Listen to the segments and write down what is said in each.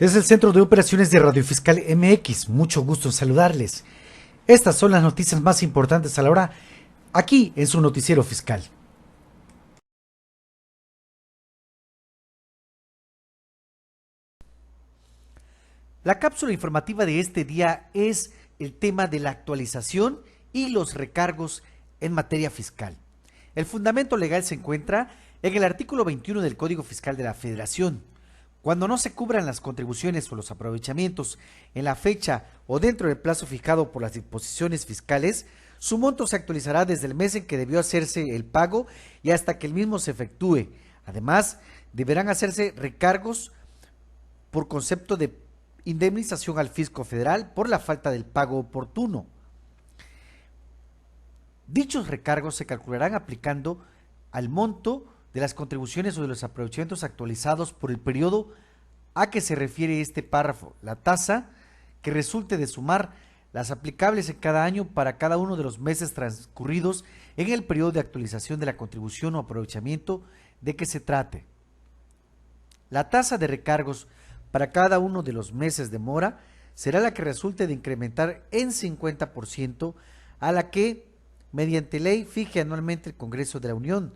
Es el Centro de Operaciones de Radio Fiscal MX. Mucho gusto en saludarles. Estas son las noticias más importantes a la hora, aquí en su noticiero fiscal. La cápsula informativa de este día es el tema de la actualización y los recargos en materia fiscal. El fundamento legal se encuentra en el artículo 21 del Código Fiscal de la Federación. Cuando no se cubran las contribuciones o los aprovechamientos en la fecha o dentro del plazo fijado por las disposiciones fiscales, su monto se actualizará desde el mes en que debió hacerse el pago y hasta que el mismo se efectúe. Además, deberán hacerse recargos por concepto de indemnización al fisco federal por la falta del pago oportuno. Dichos recargos se calcularán aplicando al monto de las contribuciones o de los aprovechamientos actualizados por el periodo a que se refiere este párrafo, la tasa que resulte de sumar las aplicables en cada año para cada uno de los meses transcurridos en el periodo de actualización de la contribución o aprovechamiento de que se trate. La tasa de recargos para cada uno de los meses de mora será la que resulte de incrementar en 50% a la que, mediante ley, fije anualmente el Congreso de la Unión.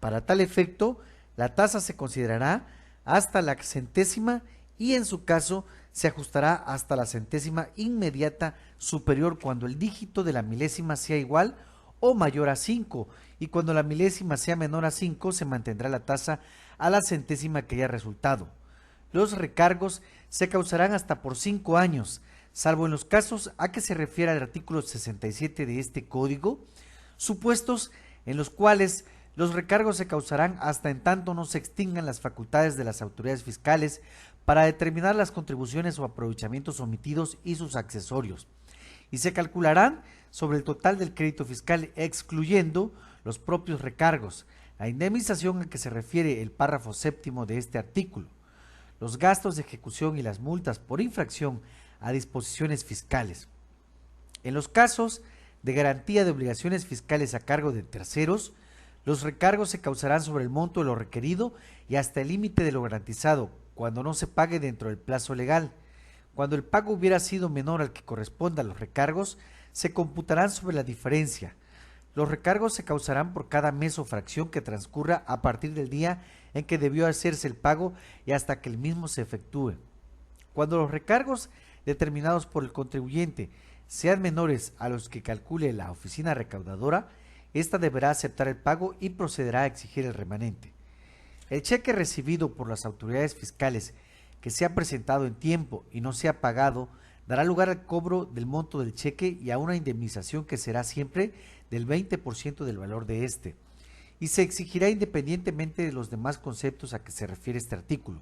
Para tal efecto, la tasa se considerará hasta la centésima y en su caso se ajustará hasta la centésima inmediata superior cuando el dígito de la milésima sea igual o mayor a 5 y cuando la milésima sea menor a 5 se mantendrá la tasa a la centésima que haya resultado. Los recargos se causarán hasta por 5 años, salvo en los casos a que se refiere al artículo 67 de este código, supuestos en los cuales los recargos se causarán hasta en tanto no se extingan las facultades de las autoridades fiscales para determinar las contribuciones o aprovechamientos omitidos y sus accesorios, y se calcularán sobre el total del crédito fiscal, excluyendo los propios recargos, la indemnización a que se refiere el párrafo séptimo de este artículo, los gastos de ejecución y las multas por infracción a disposiciones fiscales. En los casos de garantía de obligaciones fiscales a cargo de terceros, los recargos se causarán sobre el monto de lo requerido y hasta el límite de lo garantizado, cuando no se pague dentro del plazo legal. Cuando el pago hubiera sido menor al que corresponda a los recargos, se computarán sobre la diferencia. Los recargos se causarán por cada mes o fracción que transcurra a partir del día en que debió hacerse el pago y hasta que el mismo se efectúe. Cuando los recargos determinados por el contribuyente sean menores a los que calcule la oficina recaudadora, ésta deberá aceptar el pago y procederá a exigir el remanente. El cheque recibido por las autoridades fiscales que sea presentado en tiempo y no sea pagado dará lugar al cobro del monto del cheque y a una indemnización que será siempre del 20% del valor de este, y se exigirá independientemente de los demás conceptos a que se refiere este artículo.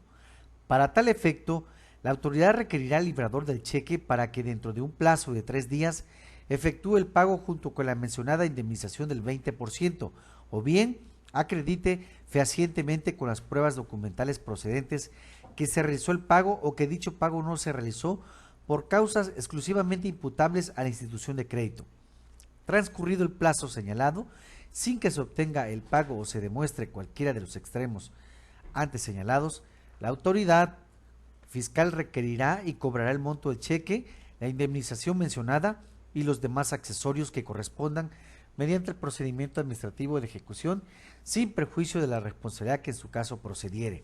Para tal efecto, la autoridad requerirá al librador del cheque para que dentro de un plazo de 3 días efectúe el pago junto con la mencionada indemnización del 20%, o bien acredite fehacientemente con las pruebas documentales procedentes que se realizó el pago o que dicho pago no se realizó por causas exclusivamente imputables a la institución de crédito. Transcurrido el plazo señalado, sin que se obtenga el pago o se demuestre cualquiera de los extremos antes señalados, la autoridad fiscal requerirá y cobrará el monto del cheque, la indemnización mencionada y los demás accesorios que correspondan mediante el procedimiento administrativo de ejecución, sin perjuicio de la responsabilidad que en su caso procediere.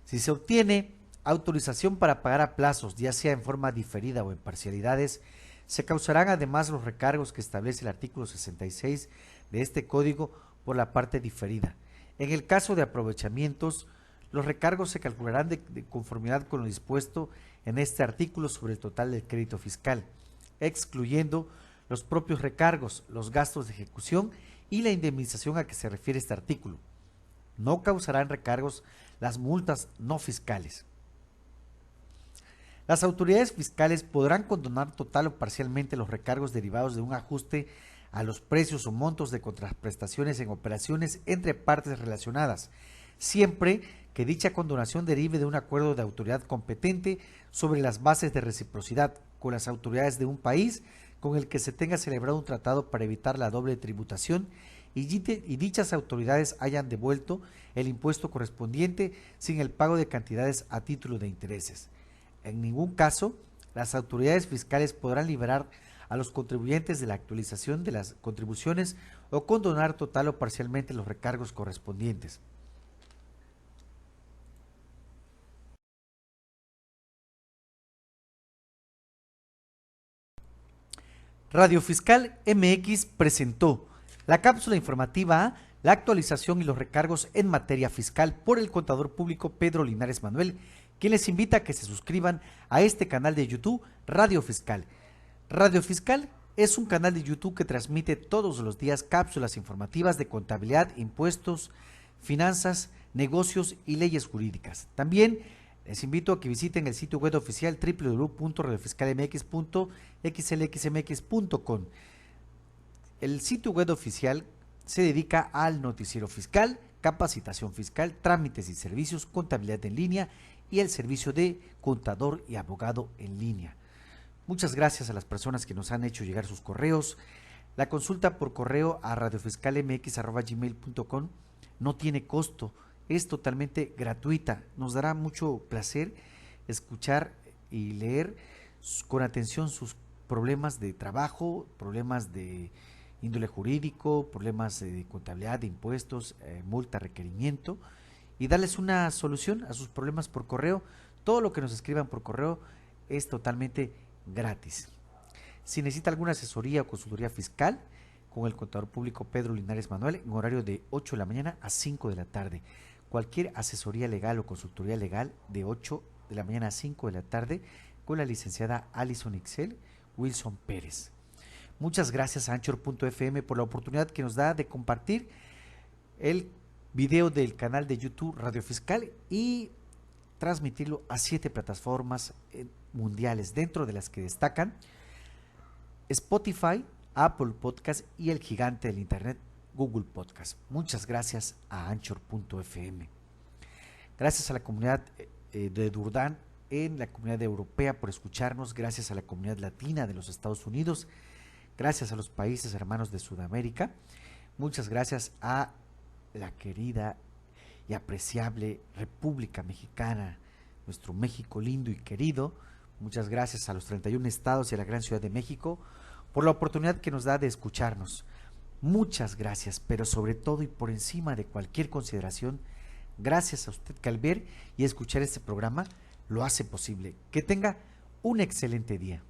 Si se obtiene autorización para pagar a plazos, ya sea en forma diferida o en parcialidades, se causarán además los recargos que establece el artículo 66 de este código por la parte diferida. En el caso de aprovechamientos, los recargos se calcularán de conformidad con lo dispuesto en este artículo sobre el total del crédito fiscal, excluyendo los propios recargos, los gastos de ejecución y la indemnización a que se refiere este artículo. No causarán recargos las multas no fiscales. Las autoridades fiscales podrán condonar total o parcialmente los recargos derivados de un ajuste a los precios o montos de contraprestaciones en operaciones entre partes relacionadas, siempre que dicha condonación derive de un acuerdo de autoridad competente sobre las bases de reciprocidad con las autoridades de un país con el que se tenga celebrado un tratado para evitar la doble tributación y dichas autoridades hayan devuelto el impuesto correspondiente sin el pago de cantidades a título de intereses. En ningún caso, las autoridades fiscales podrán liberar a los contribuyentes de la actualización de las contribuciones o condonar total o parcialmente los recargos correspondientes. Radio Fiscal MX presentó la cápsula informativa, la actualización y los recargos en materia fiscal por el contador público Pedro Linares Manuel, quien les invita a que se suscriban a este canal de YouTube Radio Fiscal. Radio Fiscal es un canal de YouTube que transmite todos los días cápsulas informativas de contabilidad, impuestos, finanzas, negocios y leyes jurídicas. También les invito a que visiten el sitio web oficial www.radiofiscalmx.xlxmx.com. El sitio web oficial se dedica al noticiero fiscal, capacitación fiscal, trámites y servicios, contabilidad en línea y el servicio de contador y abogado en línea. Muchas gracias a las personas que nos han hecho llegar sus correos. La consulta por correo a radiofiscalmx@gmail.com no tiene costo, es totalmente gratuita. Nos dará mucho placer escuchar y leer con atención sus problemas de trabajo, problemas de índole jurídico, problemas de contabilidad, de impuestos, multa, requerimiento, y darles una solución a sus problemas por correo. Todo lo que nos escriban por correo es totalmente gratis. Si necesita alguna asesoría o consultoría fiscal, con el contador público Pedro Linares Manuel, en horario de 8 de la mañana a 5 de la tarde. Cualquier asesoría legal o consultoría legal de 8 de la mañana a 5 de la tarde con la licenciada Alison Ixel Wilson Pérez. Muchas gracias a Anchor.fm por la oportunidad que nos da de compartir el video del canal de YouTube Radio Fiscal y transmitirlo a 7 plataformas mundiales, dentro de las que destacan Spotify, Apple Podcast y el gigante del internet Google Podcast. Muchas gracias a Anchor.fm. Gracias a la comunidad de Durdán en la comunidad europea por escucharnos, gracias a la comunidad latina de los Estados Unidos, gracias a los países hermanos de Sudamérica, muchas gracias a la querida y apreciable República Mexicana, nuestro México lindo y querido. Muchas gracias a los 31 estados y a la gran Ciudad de México por la oportunidad que nos da de escucharnos. Muchas gracias, pero sobre todo y por encima de cualquier consideración, gracias a usted que al ver y escuchar este programa lo hace posible. Que tenga un excelente día.